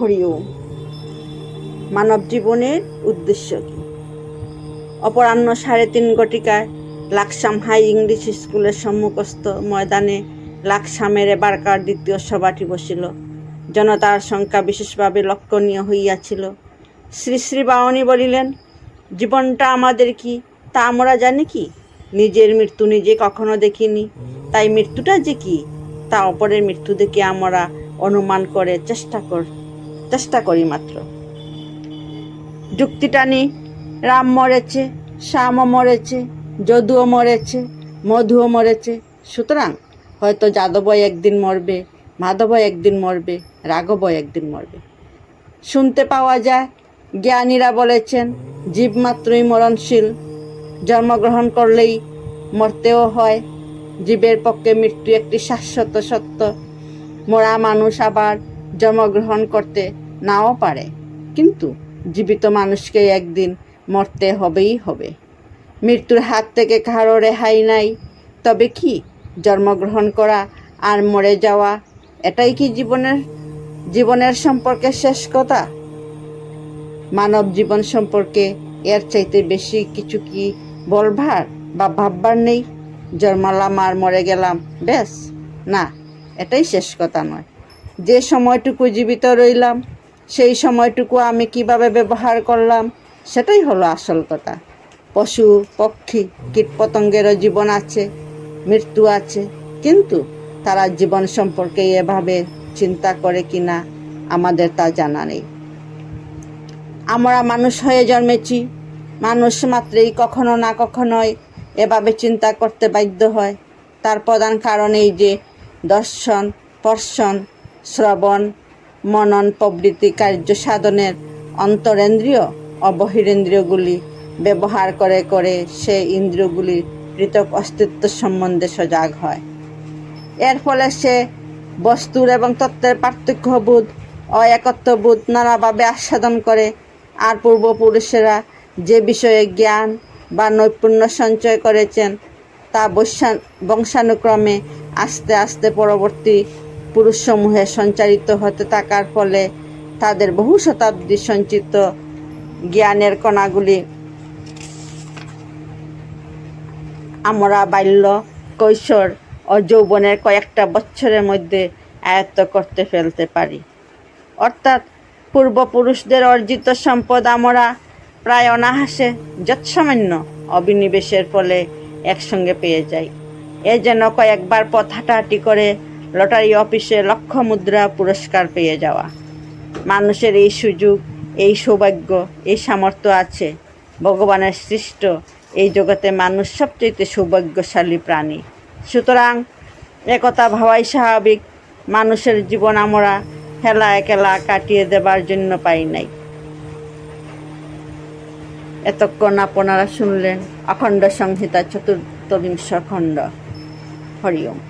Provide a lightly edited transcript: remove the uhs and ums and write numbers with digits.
হরি ওম। মানব জীবনের উদ্দেশ্য কি? অপরাহ্ন 3:30 ঘটিকায় লাকসাম হাই ইংলিশ স্কুলের সম্মুখস্থ ময়দানে লাকসামের এবারকার দ্বিতীয় সভাটি বসিল। জনতার সংখ্যা বিশেষভাবে লক্ষণীয় হইয়াছিল। শ্রী শ্রী বামনী বলিলেন, জীবনটা আমাদের কি তা আমরা জানি কি? নিজের মৃত্যু নিজে কখনো দেখিনি, তাই মৃত্যুটা যে কি তা অপরের মৃত্যু দেখে আমরা অনুমান করে চেষ্টা করি মাত্র। যুক্তি টানি, রাম মরেছে, শ্যামও মরেছে, যদুও মরেছে, মধুও মরেছে, সুতরাং হয়তো যাদবও একদিন মরবে, মাধবও একদিন মরবে, রাঘবও একদিন মরবে। শুনতে পাওয়া যায় জ্ঞানীরা বলেছেন জীব মাত্রই মরণশীল, জন্মগ্রহণ করলেই মরতেও হয়। জীবের পক্ষে মৃত্যু একটি শাশ্বত সত্য। মরা মানুষ আবার জন্মগ্রহণ করতে নাও পারে, কিন্তু জীবিত মানুষকে একদিন মরতে হবেই হবে। মৃত্যুর হাত থেকে কারো রেহাই নাই। তবে কি জন্মগ্রহণ করা আর মরে যাওয়া এটাই কি জীবনের সম্পর্কে শেষ কথা? মানব জীবন সম্পর্কে এর চাইতে বেশি কিছু কি বলবার বা ভাববার নেই? জন্মালাম আর মরে গেলাম, ব্যাস? না, এটাই শেষ কথা নয়। যে সময়টুকু জীবিত রইলাম সেই সময়টুকু আমি কিভাবে ব্যবহার করলাম সেটাই হলো আসল কথা। পশু পক্ষী কীটপতঙ্গেরও জীবন আছে, মৃত্যু আছে, কিন্তু তারা জীবন সম্পর্কে এভাবে চিন্তা করে কিনা আমাদের তা জানা নেই। আমরা মানুষ হয়ে জন্মেছি, মানুষ মাত্রেই কখনো না কখনোই এভাবে চিন্তা করতে বাধ্য হয়। তার প্রধান কারণ এই যে দর্শন, স্পর্শন, শ্রবণ, মনন প্রভৃতি কার্য সাধনের অন্তরেন্দ্রিয় ও বহিরেন্দ্রিয়গুলি ব্যবহার করে করে সে ইন্দ্রিয়গুলির পৃথক অস্তিত্ব সম্বন্ধে সজাগ হয়। এর ফলে সে বস্তুর এবং তত্ত্বের পার্থক্যবোধ ও একত্ববোধ নানাভাবে আস্বাদন করে। আর পূর্বপুরুষেরা যে বিষয়ে জ্ঞান বা নৈপুণ্য সঞ্চয় করেছেন তা বংশানুক্রমে আস্তে আস্তে পরবর্তী পুরুষসমূহে সঞ্চারিত হতে থাকার ফলে তাদের বহু শতাব্দী সঞ্চিত জ্ঞানের কণাগুলি আমরা বাল্য, কৈশোর ও যৌবনের কয়েকটা বছরের মধ্যে আয়ত্ত করতে ফেলতে পারি। অর্থাৎ পূর্বপুরুষদের অর্জিত সম্পদ আমরা প্রায় অনায়াসে যৎসামান্য অবিনিবেশের ফলে একসঙ্গে পেয়ে যাই। এ যেন কয়েকবার পথ হাঁটাহাঁটি করে লটারি অফিসে লক্ষ মুদ্রা পুরস্কার পেয়ে যাওয়া। মানুষের এই সুযোগ, এই সৌভাগ্য, এই সামর্থ্য আছে। ভগবানের সৃষ্ট এই জগতে মানুষ সবচেয়ে সৌভাগ্যশালী প্রাণী। সুতরাং একথা ভাবাই স্বাভাবিক, মানুষের জীবন আমরা হেলা একেলা কাটিয়ে দেবার জন্য পাই নাই। এতক্ষণ আপনারা শুনলেন অখণ্ড সংহিতা ৪র্থ খণ্ড। হরি ওম।